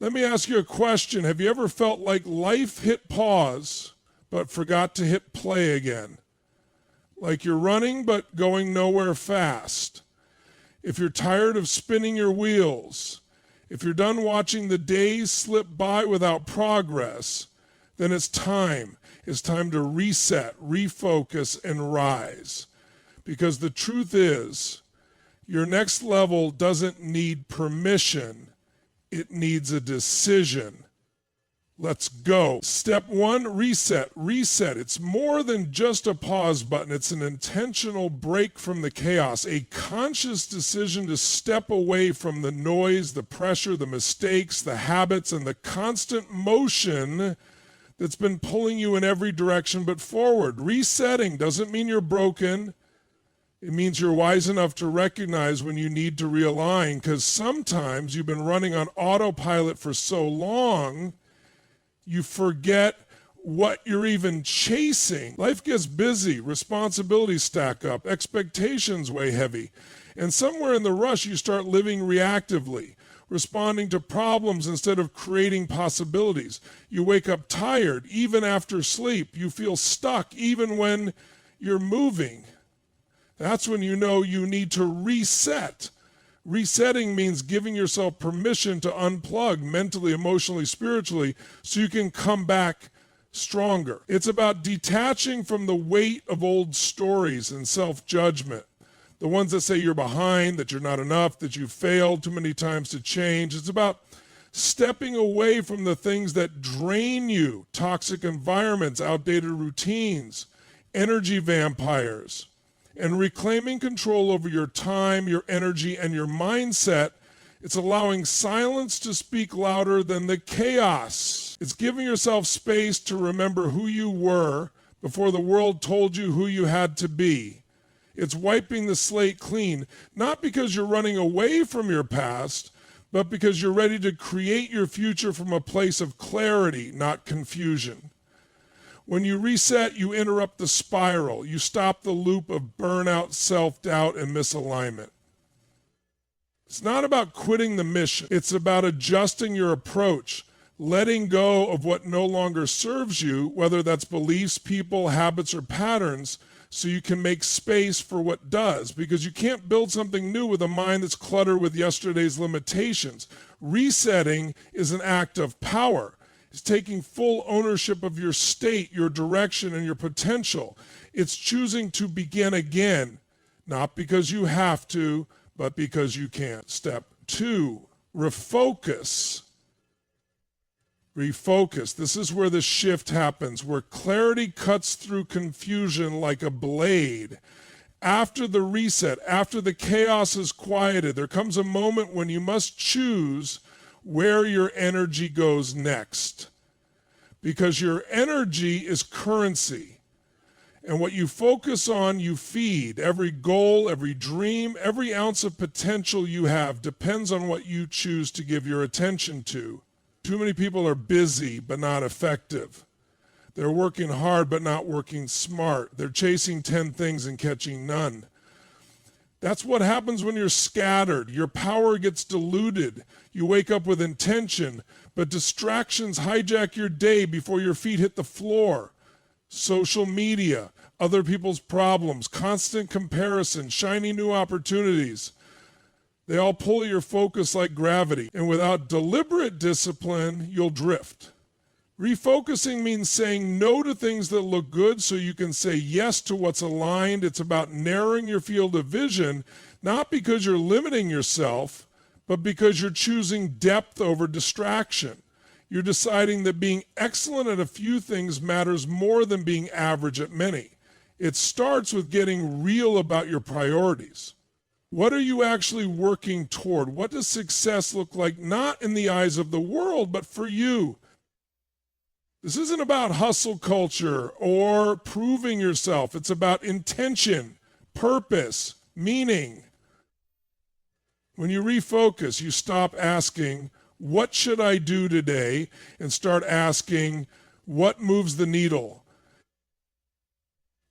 Let me ask you a question. Have you ever felt like life hit pause, but forgot to hit play again? Like you're running, but going nowhere fast. If you're tired of spinning your wheels, if you're done watching the days slip by without progress, then it's time. It's time to reset, refocus, and rise. Because the truth is, your next level doesn't need permission. It needs a decision. Let's go. Step 1, reset. Reset. It's more than just a pause button. It's an intentional break from the chaos, a conscious decision to step away from the noise, the pressure, the mistakes, the habits, and the constant motion that's been pulling you in every direction but forward. Resetting doesn't mean you're broken. It means you're wise enough to recognize when you need to realign, because sometimes you've been running on autopilot for so long, you forget what you're even chasing. Life gets busy, responsibilities stack up, expectations weigh heavy, and somewhere in the rush you start living reactively, responding to problems instead of creating possibilities. You wake up tired even after sleep. You feel stuck even when you're moving. That's when you know you need to reset. Resetting means giving yourself permission to unplug mentally, emotionally, spiritually, so you can come back stronger. It's about detaching from the weight of old stories and self-judgment. The ones that say you're behind, that you're not enough, that you've failed too many times to change. It's about stepping away from the things that drain you, toxic environments, outdated routines, energy vampires, and reclaiming control over your time, your energy, and your mindset. It's allowing silence to speak louder than the chaos. It's giving yourself space to remember who you were before the world told you who you had to be. It's wiping the slate clean, not because you're running away from your past, but because you're ready to create your future from a place of clarity, not confusion. When you reset, you interrupt the spiral. You stop the loop of burnout, self-doubt, and misalignment. It's not about quitting the mission. It's about adjusting your approach, letting go of what no longer serves you, whether that's beliefs, people, habits, or patterns, so you can make space for what does, because you can't build something new with a mind that's cluttered with yesterday's limitations. Resetting is an act of power. It's taking full ownership of your state, your direction, and your potential. It's choosing to begin again, not because you have to, but because you can't. Step 2, refocus. Refocus. This is where the shift happens, where clarity cuts through confusion like a blade. After the reset, after the chaos is quieted, there comes a moment when you must choose where your energy goes next. Because your energy is currency. And what you focus on, you feed. Every goal, every dream, every ounce of potential you have depends on what you choose to give your attention to. Too many people are busy but not effective. They're working hard but not working smart. They're chasing 10 things and catching none. That's what happens when you're scattered. Your power gets diluted. You wake up with intention, but distractions hijack your day before your feet hit the floor. Social media, other people's problems, constant comparison, shiny new opportunities. They all pull your focus like gravity, and without deliberate discipline, you'll drift. Refocusing means saying no to things that look good so you can say yes to what's aligned. It's about narrowing your field of vision, not because you're limiting yourself, but because you're choosing depth over distraction. You're deciding that being excellent at a few things matters more than being average at many. It starts with getting real about your priorities. What are you actually working toward? What does success look like, not in the eyes of the world, but for you? This isn't about hustle culture or proving yourself. It's about intention, purpose, meaning. When you refocus, you stop asking, what should I do today? And start asking, what moves the needle?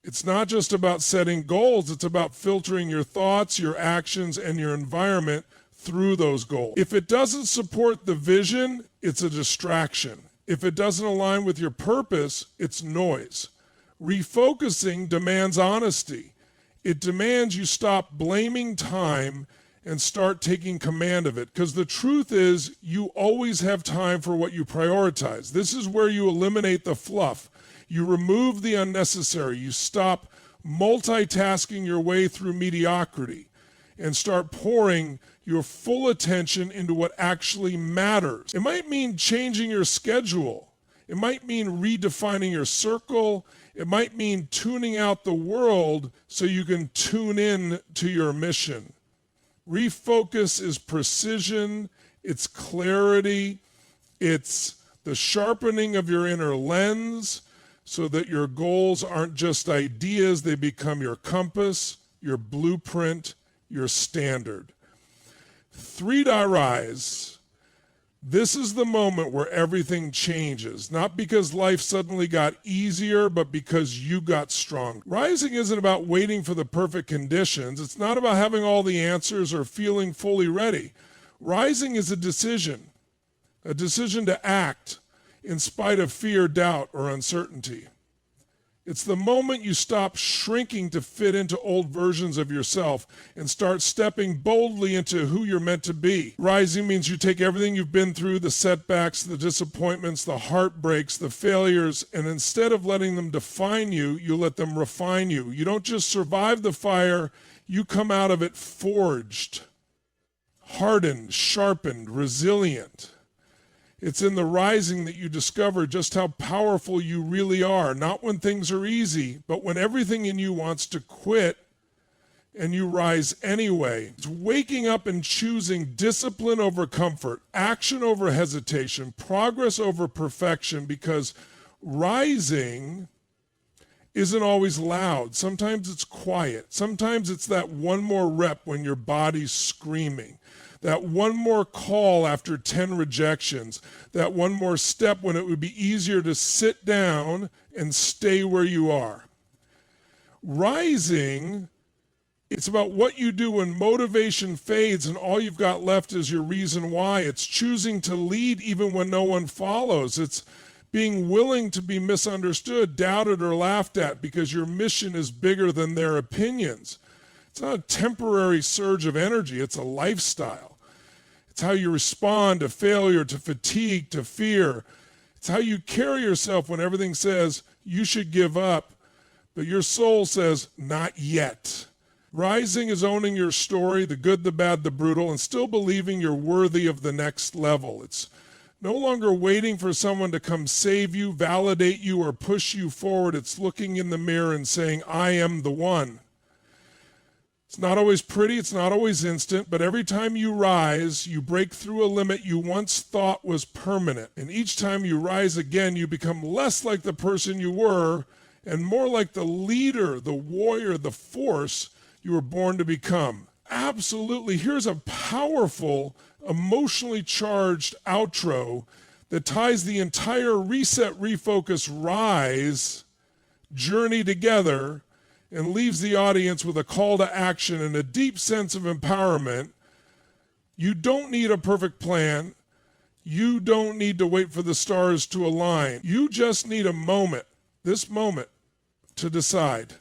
It's not just about setting goals. It's about filtering your thoughts, your actions, and your environment through those goals. If it doesn't support the vision, it's a distraction. If it doesn't align with your purpose, it's noise. Refocusing demands honesty. It demands you stop blaming time and start taking command of it. Because the truth is, you always have time for what you prioritize. This is where you eliminate the fluff. You remove the unnecessary. You stop multitasking your way through mediocrity and start pouring your full attention into what actually matters. It might mean changing your schedule. It might mean redefining your circle. It might mean tuning out the world so you can tune in to your mission. Refocus is precision, it's clarity, it's the sharpening of your inner lens so that your goals aren't just ideas, they become your compass, your blueprint, your standard. 3-die rise. This is the moment where everything changes, not because life suddenly got easier, but because you got stronger. Rising isn't about waiting for the perfect conditions. It's not about having all the answers or feeling fully ready. Rising is a decision to act in spite of fear, doubt, or uncertainty. It's the moment you stop shrinking to fit into old versions of yourself and start stepping boldly into who you're meant to be. Rising means you take everything you've been through, the setbacks, the disappointments, the heartbreaks, the failures, and instead of letting them define you, you let them refine you. You don't just survive the fire, you come out of it forged, hardened, sharpened, resilient. It's in the rising that you discover just how powerful you really are, not when things are easy, but when everything in you wants to quit and you rise anyway. It's waking up and choosing discipline over comfort, action over hesitation, progress over perfection, because rising isn't always loud. Sometimes it's quiet. Sometimes it's that one more rep when your body's screaming. That one more call after 10 rejections, that one more step when it would be easier to sit down and stay where you are. Rising, it's about what you do when motivation fades and all you've got left is your reason why. It's choosing to lead even when no one follows. It's being willing to be misunderstood, doubted, or laughed at because your mission is bigger than their opinions. It's not a temporary surge of energy, it's a lifestyle. It's how you respond to failure, to fatigue, to fear. It's how you carry yourself when everything says you should give up, but your soul says not yet. Rising is owning your story, the good, the bad, the brutal, and still believing you're worthy of the next level. It's no longer waiting for someone to come save you, validate you, or push you forward. It's looking in the mirror and saying, I am the one. It's not always pretty, it's not always instant, but every time you rise, you break through a limit you once thought was permanent. And each time you rise again, you become less like the person you were and more like the leader, the warrior, the force you were born to become. Absolutely. Here's a powerful, emotionally charged outro that ties the entire reset, refocus, rise journey together and leaves the audience with a call to action and a deep sense of empowerment. You don't need a perfect plan. You don't need to wait for the stars to align. You just need a moment, this moment, to decide.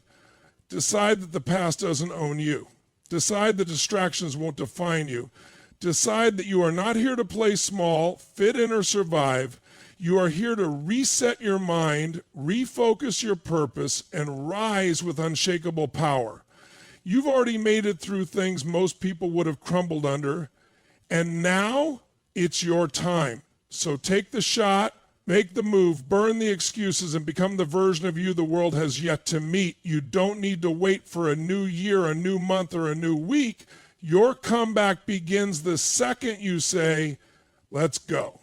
Decide that the past doesn't own you. Decide that distractions won't define you. Decide that you are not here to play small, fit in, or survive. You are here to reset your mind, refocus your purpose, and rise with unshakable power. You've already made it through things most people would have crumbled under, and now it's your time. So take the shot, make the move, burn the excuses, and become the version of you the world has yet to meet. You don't need to wait for a new year, a new month, or a new week. Your comeback begins the second you say, let's go.